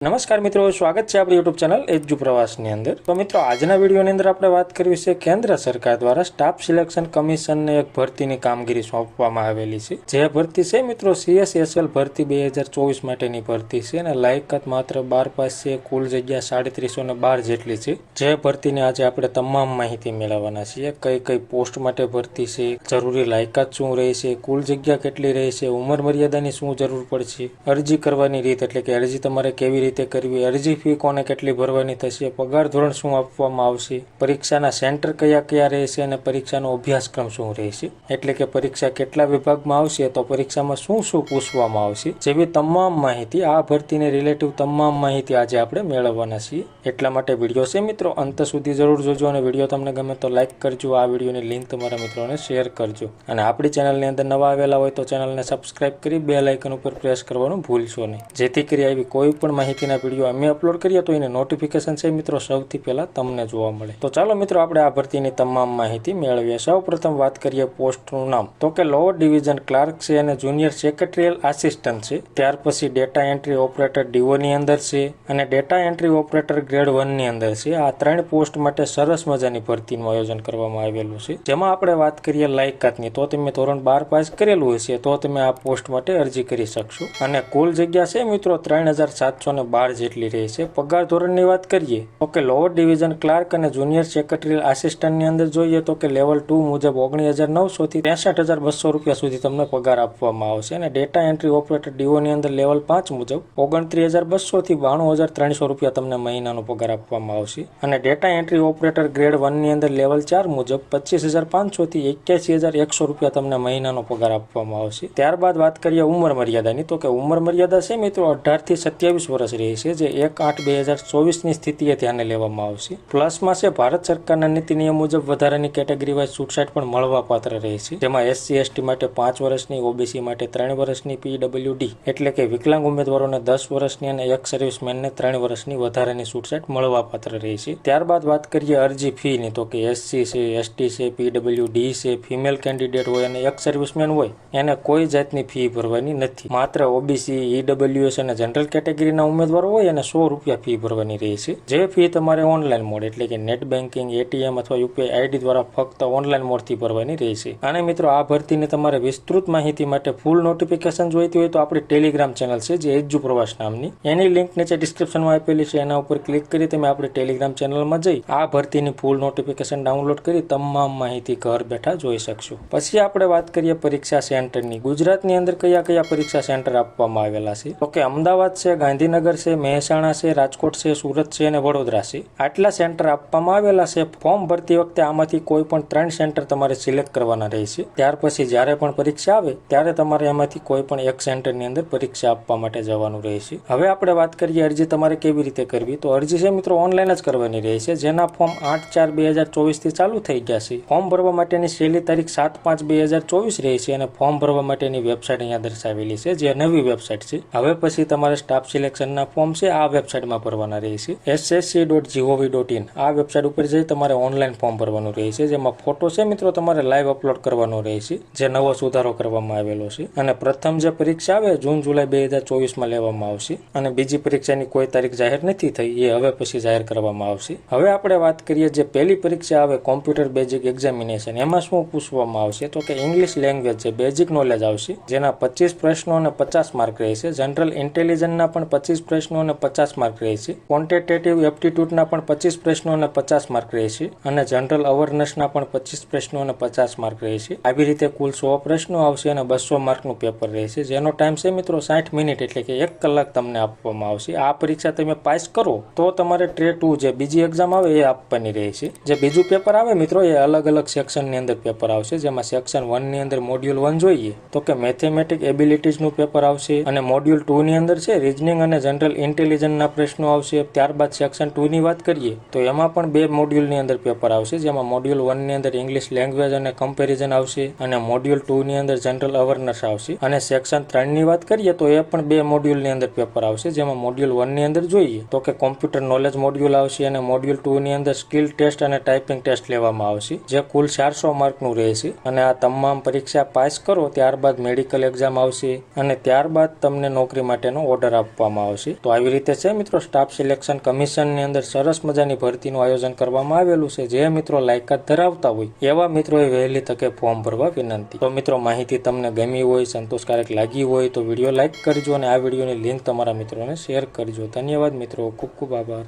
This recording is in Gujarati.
નમસ્કાર મિત્રો, સ્વાગત છે આપણી યુટ્યુબ ચેનલ એજ્યુ પ્રવાસની અંદર। તો મિત્રો, આજના વિડીયોની અંદર આપણે વાત કરવી છે કેન્દ્ર સરકાર દ્વારા સ્ટાફ સિલેક્શન કમિશનને એક ભરતીની કામગીરી સોંપવામાં આવેલી છે। જે ભરતી છે મિત્રો CSSL ભરતી 2024 માટેની ભરતી છે અને લાયકાત માત્ર 12 પાસ છે। કુલ જગ્યા 350 જેટલી છે। જે ભરતીની આજે આપણે તમામ માહિતી મેળવવાના છીએ। કઈ કઈ પોસ્ટ માટે ભરતી છે, જરૂરી લાયકાત શું રહેશે, કુલ જગ્યા કેટલી રહેશે, ઉંમર મર્યાદાની શું જરૂર પડશે, અરજી કરવાની રીત એટલે કે અરજી તમારે કેવી રીતે કરવી, અરજી ફી કોને કેટલી ભરવાની થશે, પગાર ધોરણ શું આપવામાં આવશે, પરીક્ષાના સેન્ટર કયા કયા રહેશે અને પરીક્ષાનો અભ્યાસક્રમ શું રહેશે, એટલે કે પરીક્ષા કેટલા વિભાગમાં આવશે તો પરીક્ષામાં શું શું પૂછવામાં આવશે, જેવી તમામ માહિતી, આ ભરતીને રિલેટિવ તમામ માહિતી આજે આપણે મેળવવાના છીએ। એટલા માટે વિડીયો છે મિત્રો અંત સુધી જરૂર જોજો અને વિડીયો તમને ગમે તો લાઈક કરજો, આ વિડીયોની લિંક તમારા મિત્રોને શેર કરજો અને આપણી ચેનલની અંદર નવા આવેલા હોય તો ચેનલને સબસ્ક્રાઇબ કરી બેલ આઇકન ઉપર પ્રેસ કરવાનું ભૂલશો નહીં, જેથી કરી આવી કોઈ પણ માહિતીના વિડીયો અમે અપલોડ કરીએ તો એને નોટિફિકેશન છે મિત્રો સૌથી પહેલા તમને જોવા મળે। તો ચાલો મિત્રો આપણે આ ભરતીની તમામ માહિતી મેળવીએ। સૌપ્રથમ વાત કરીએ પોસ્ટનું નામ, તો કે લોઅર ડિવિઝન ક્લાર્ક છે અને જુનિયર સેક્રેટરીયલ આસિસ્ટન્ટ છે। ત્યાર પછી ડેટા એન્ટ્રી ઓપરેટર DO ની અંદર છે અને ડેટા એન્ટ્રી ઓપરેટર ગ્રેડ 1 ની અંદર છે। આ ત્રણ પોસ્ટ માટે સરસ મજાની ભરતીનું આયોજન કરવામાં આવેલું છે। જેમાં આપણે વાત કરીએ લાયકાતની, તો તમે ધોરણ 12 પાસ કરેલું હશે તો તમે આ પોસ્ટ માટે અરજી કરી શકશો અને કુલ જગ્યા છે મિત્રો 3712 જેટલી રહેશે। પગાર ધોરણની વાત કરીએ તો કે લોઅર ડિવિઝન ક્લાર્ક અને જુનિયર સેક્રેટરીયલ આસિસ્ટન્ટની અંદર જોઈએ તો કે લેવલ 2 મુજબ 19,900 થી 63,200 રૂપિયા સુધી તમને પગાર આપવામાં આવશે અને ડેટા એન્ટ્રી ઓપરેટર DO ની અંદર લેવલ 5 મુજબ 29,200 થી 92,300 રૂપિયા તમને મહિનાનો પગાર આપવામાં આવશે અને ડેટા એન્ટ્રી ઓપરેટર ગ્રેડ 1 ની અંદર લેવલ 4 મુજબ 25,500 થી 81,100 રૂપિયા તમને મહિનાનો પગાર આપવામાં આવશે। ત્યારબાદ વાત કરીએ ઉંમર મર્યાદાની, તો કે ઉંમર મર્યાદા છે મિત્રો 18 થી 27 વર્ષ રહેશે, જે 1/8/2024 ની સ્થિતિએ ધ્યાને લેવામાં આવશે। પ્લસમાં છે ભારત સરકારના નીતિ નિયમ મુજબ વધારાની કેટેગરી વાઇઝ છૂટછાટ પણ મળવા પાત્ર રહેશે, જેમાં SC/ST માટે 5 વર્ષની, OBC માટે 3 વર્ષની, PWD એટલે કે વિકલાંગ ઉમેદવારોને 10 વર્ષની અને એક સર્વિસમેનને 3 વર્ષની વધારાની છૂટછાટ મળવા પાત્ર રહેશે। ત્યારબાદ વાત કરીએ અરજી ફીની, તો કે SC છે, ST છે, PWD છે, ફિમેલ કેન્ડિડેટ હોય અને એક સર્વિસમેન હોય એને કોઈ જાતની ફી ભરવાની નથી। માત્ર OBC, EWS અને જનરલ કેટેગરીના ઉમેદવારો હોય અને 100 રૂપિયા ફી ભરવાની રહેશે। જે ફી તમારે ઓનલાઈન મોડ એટલે કે નેટ બેન્કિંગ, ATM અથવા UPI ID દ્વારા ફક્ત ઓનલાઈન મોડથી ભરવાની રહેશે। અને મિત્રો આ ભરતીની તમારે વિસ્તૃત માહિતી માટે ફૂલ નોટિફિકેશન જોઈતી હોય તો આપણી ટેલિગ્રામ ચેનલ છે જે એજ્યુ પ્રવાસ નામની, એની લિંક નીચે ડિસ્ક્રિપ્શનમાં આપેલી છે, એના ઉપર ક્લિક કરી તમે આપણી ટેલિગ્રામ ચેનલમાં જઈ આ ભરતીની ફૂલ નોટિફિકેશન ડાઉનલોડ કરી તમામ માહિતી ઘર બેઠા જોઈ શકશો। પછી આપણે વાત કરીએ પરીક્ષા સેન્ટરની। ગુજરાતની અંદર કયા કયા પરીક્ષા સેન્ટર આપવામાં આવેલા છે, તો કે અમદાવાદ છે, ગાંધીનગર છે, મહેસાણા છે, રાજકોટ છે, સુરત છે અને વડોદરા છે। આટલા સેન્ટર આપવામાં આવેલા છે। ફોર્મ ભરતી વખતે આમાંથી કોઈ પણ 3 સેન્ટર તમારે સિલેક્ટ કરવાના રહેશે। ત્યાર પછી જ્યારે પણ પરીક્ષા આવે ત્યારે તમારે એમાંથી કોઈ પણ એક સેન્ટરની અંદર પરીક્ષા આપવા માટે જવાનું રહેશે। હવે આપણે વાત કરીએ અરજી તમારે કેવી રીતે કરવી, તો અરજી છે મિત્રો ઓનલાઈન જ કરવાની રહેશે, જેના ફોર્મ 8/4/2024 થી ચાલુ થઈ ગયા છે। ફોર્મ ભરવા માટેની છેલ્લી તારીખ 7/5/2024 રહેશે અને ફોર્મ ભરવા માટેની વેબસાઇટ અહીંયા દર્શાવેલી છે, જે નવી વેબસાઇટ છે। હવે પછી તમારે સ્ટાફ સિલેક્શનના ફોર્મ છે આ વેબસાઇટમાં ભરવાના રહેશે, ssc.gov.in। આ વેબસાઇટ ઉપર જઈ તમારે ઓનલાઈન ફોર્મ ભરવાનું રહેશે, જેમાં ફોટો છે મિત્રો તમારે લાઈવ અપલોડ કરવાનો રહેશે, જે નવો સુધારો કરવામાં આવેલો છે। અને પ્રથમ જે પરીક્ષા આવે જૂન જુલાઈ 2024માં લેવામાં આવશે અને બીજી પરીક્ષાની કોઈ તારીખ જાહેર નથી થઈ, એ હવે પછી જાહેર કરવામાં આવશે। હવે આપણે વાત કરીએ જે પહેલી પરીક્ષા આવે કોમ્પ્યુટર બેઝિક એક્ઝામિનેશન, એમાં શું પૂછવામાં આવશે, તો કે ઇંગ્લિશ લેંગ્વેજ છે, બેઝિક નોલેજ આવશે, જેના 25 પ્રશ્નો અને 50 માર્ક રહેશે। જનરલ ઇન્ટેલિજન્સના પણ 25 પ્રશ્નો અને 50 માર્ક રહેશે। ક્વોન્ટિટેટિવ એપ્ટિટ્યૂડના પણ 25 પ્રશ્નો અને 50 માર્ક રહેશે અને જનરલ અવેરનેસના પણ 25 પ્રશ્નો અને 50 માર્ક રહેશે। આવી રીતે કુલ 100 પ્રશ્નો આવશે અને 200 માર્કનું પેપર રહેશે, જેનો ટાઈમ છે મિત્રો 60 મિનિટ એટલે કે 1 કલાક તમને આપવામાં આવશે। આ પરીક્ષા તમે પાસ કરો તો તમારે ટ્રે 2 જે બીજી એક્ઝામ આવે એ આપવાની રહેશે। જે બીજું પેપર આવે મિત્રો એ અલગ અલગ સેક્શનની અંદર પેપર આવશે, જેમાં સેક્શન 1 ની અંદર મોડ્યુલ 1 જોઈએ તો કે મેથેમેટિક એબિલિટીઝનું પેપર આવશે અને મોડ્યુલ 2 ની અંદર છે રીઝનિંગ અને જનરલ ઇન્ટેલિજન્સના પ્રશ્નો આવશે। ત્યારબાદ સેક્શન 2 ની વાત કરીએ તો એમાં પણ 2 મોડ્યુલની અંદર પેપર આવશે, જેમાં મોડ્યુલ 1 ની અંદર ઇંગ્લિશ લેંગ્વેજ અને કમ્પેરિઝન આવશે અને મોડ્યુલ 2 ની અંદર જનરલ અવેરનેસ આવશે। અને સેક્શન 3 ની વાત કરીએ તો એ પણ 2 મોડ્યુલની અંદર પેપર આવશે, જેમાં મોડ્યુલ 1 ની અંદર જોઈએ તો કે કોમ્પ્યુટર નોલેજ મોડ્યુલ આવશે અને મોડ્યુલ 2 ની અંદર સ્કિલ ટેસ્ટ અને ટાઈપિંગ ટેસ્ટ લેવામાં આવશે, જે કુલ 400 માર્કનું રહેશે। અને આ તમામ પરીક્ષા પાસ કરો ત્યારબાદ મેડિકલ એક્ઝામ આવશે અને ત્યારબાદ તમને નોકરી માટેનો ઓર્ડર આપવામાં આવશે। છે। તો આવી રીતે છે મિત્રો સ્ટાફ સિલેક્શન કમિશનની અંદર સરસ મજાની ભરતીનું આયોજન કરવામાં આવેલું છે। જે મિત્રો લાયકાત ધરાવતા હોય એવા મિત્રોએ વહેલી તકે ફોર્મ ભરવા વિનંતી। તો મિત્રો માહિતી તમને ગમી હોય, સંતોષકારક લાગી હોય તો વિડીયો લાઇક કરજો અને આ વિડીયોની લિંક તમારા મિત્રોને શેર કરજો। ધન્યવાદ મિત્રો, ખૂબ ખૂબ આભાર।